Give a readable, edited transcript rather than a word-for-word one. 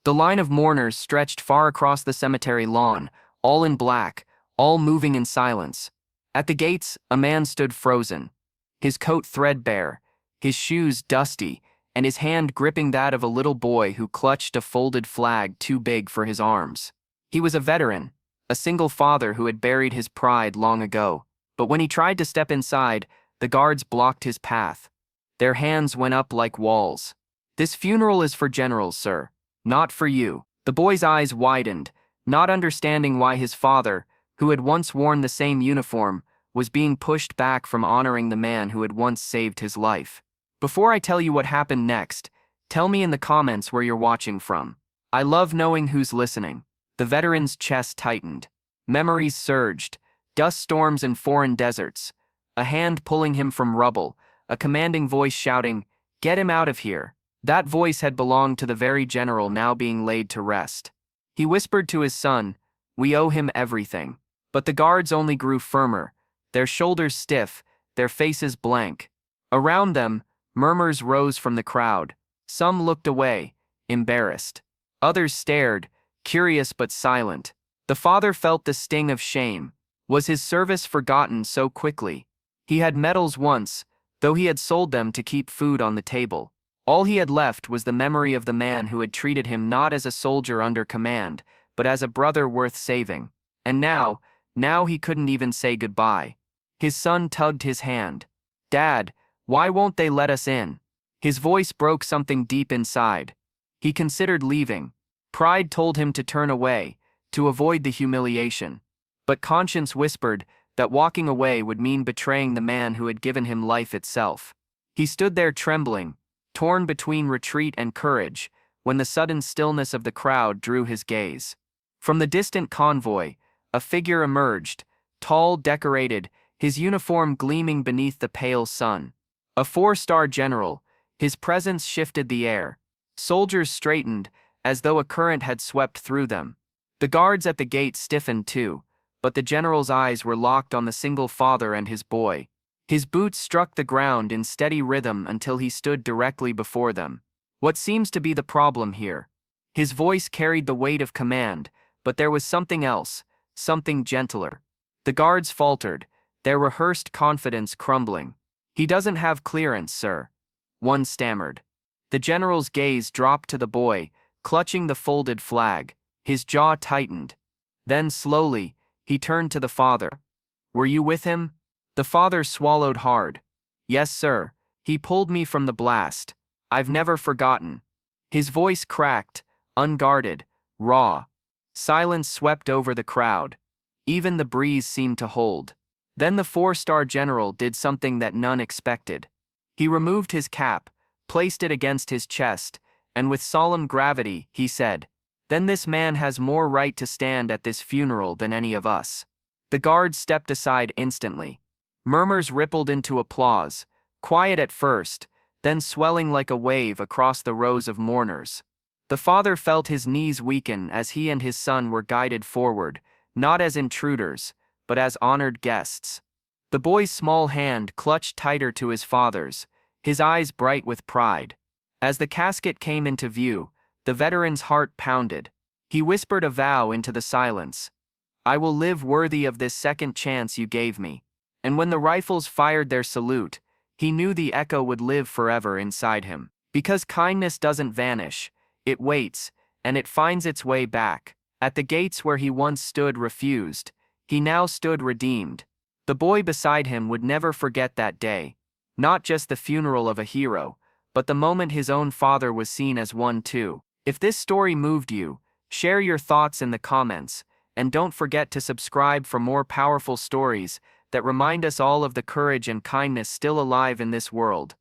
The line of mourners stretched far across the cemetery lawn, all in black, all moving in silence. At the gates, a man stood frozen, his coat threadbare, his shoes dusty, and his hand gripping that of a little boy who clutched a folded flag too big for his arms. He was a veteran, a single father who had buried his pride long ago, but when he tried to step inside, the guards blocked his path. Their hands went up like walls. "This funeral is for generals, sir, not for you." The boy's eyes widened, not understanding why his father, who had once worn the same uniform, was being pushed back from honoring the man who had once saved his life. Before I tell you what happened next, tell me in the comments where you're watching from. I love knowing who's listening. The veteran's chest tightened. Memories surged, dust storms in foreign deserts, a hand pulling him from rubble, a commanding voice shouting, "Get him out of here." That voice had belonged to the very general now being laid to rest. He whispered to his son, "We owe him everything." But the guards only grew firmer, their shoulders stiff, their faces blank. Around them, murmurs rose from the crowd. Some looked away, embarrassed. Others stared, curious but silent. The father felt the sting of shame. Was his service forgotten so quickly? He had medals once, though he had sold them to keep food on the table. All he had left was the memory of the man who had treated him not as a soldier under command, but as a brother worth saving. And now he couldn't even say goodbye. His son tugged his hand. "Dad, why won't they let us in?" His voice broke something deep inside. He considered leaving. Pride told him to turn away, to avoid the humiliation. But conscience whispered that walking away would mean betraying the man who had given him life itself. He stood there trembling, torn between retreat and courage, when the sudden stillness of the crowd drew his gaze. From the distant convoy, a figure emerged, tall, decorated, his uniform gleaming beneath the pale sun. A 4-star general, his presence shifted the air. Soldiers straightened, as though a current had swept through them. The guards at the gate stiffened too, but the general's eyes were locked on the single father and his boy. His boots struck the ground in steady rhythm until he stood directly before them. "What seems to be the problem here?" His voice carried the weight of command, but there was something else, something gentler. The guards faltered, their rehearsed confidence crumbling. "He doesn't have clearance, sir," one stammered. The general's gaze dropped to the boy, clutching the folded flag. His jaw tightened. Then slowly, he turned to the father. "Were you with him?" The father swallowed hard. "Yes, sir. He pulled me from the blast. I've never forgotten." His voice cracked, unguarded, raw. Silence swept over the crowd. Even the breeze seemed to hold. Then the 4-star general did something that none expected. He removed his cap, placed it against his chest, and with solemn gravity, he said, "Then this man has more right to stand at this funeral than any of us." The guards stepped aside instantly. Murmurs rippled into applause, quiet at first, then swelling like a wave across the rows of mourners. The father felt his knees weaken as he and his son were guided forward, not as intruders, but as honored guests. The boy's small hand clutched tighter to his father's, his eyes bright with pride. As the casket came into view, the veteran's heart pounded. He whispered a vow into the silence. "I will live worthy of this second chance you gave me." And when the rifles fired their salute, he knew the echo would live forever inside him. Because kindness doesn't vanish, it waits, and it finds its way back. At the gates where he once stood refused, he now stood redeemed. The boy beside him would never forget that day. Not just the funeral of a hero, but the moment his own father was seen as one too. If this story moved you, share your thoughts in the comments, and don't forget to subscribe for more powerful stories that remind us all of the courage and kindness still alive in this world.